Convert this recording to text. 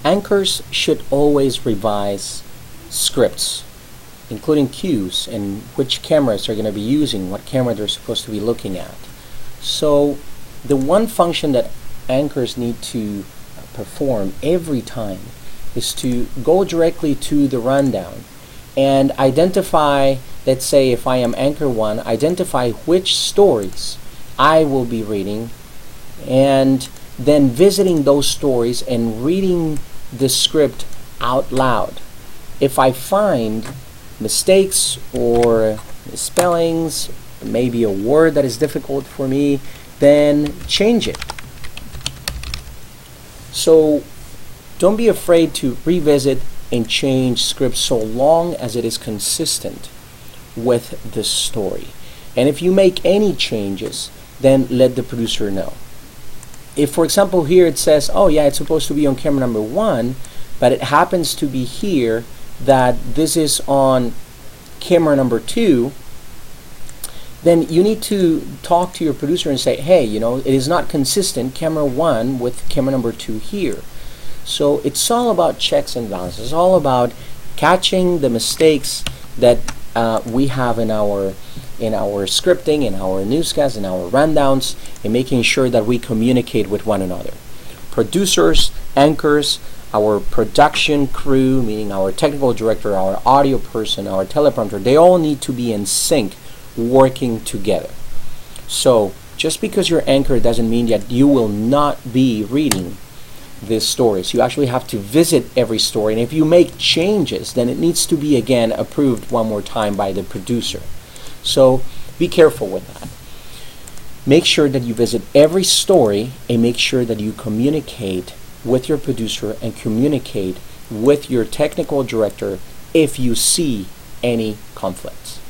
Anchors should always revise scripts, including cues and which cameras they're going to be using, what camera they're supposed to be looking at. So the one function that anchors need to perform every time is to go directly to the rundown and identify, let's say if I am anchor 1, identify which stories I will be reading, and then visiting those stories and reading the script out loud. If I find mistakes or spellings, maybe a word that is difficult for me, then change it. So don't be afraid to revisit and change scripts so long as it is consistent with the story. And if you make any changes, then let the producer know. If, for example, here it says, oh yeah, it's supposed to be on camera number 1, but it happens to be here that this is on camera number 2, then you need to talk to your producer and say, hey, it is not consistent, camera 1 with camera number 2 here. So it's all about checks and balances. It's all about catching the mistakes that we have in our scripting, in our newscasts, in our rundowns, and making sure that we communicate with one another. Producers, anchors, our production crew, meaning our technical director, our audio person, our teleprompter, they all need to be in sync, working together. So just because you're anchor doesn't mean that you will not be reading these stories. You actually have to visit every story, and if you make changes, then it needs to be again approved one more time by the producer. So be careful with that. Make sure that you visit every story and make sure that you communicate with your producer and communicate with your technical director if you see any conflicts.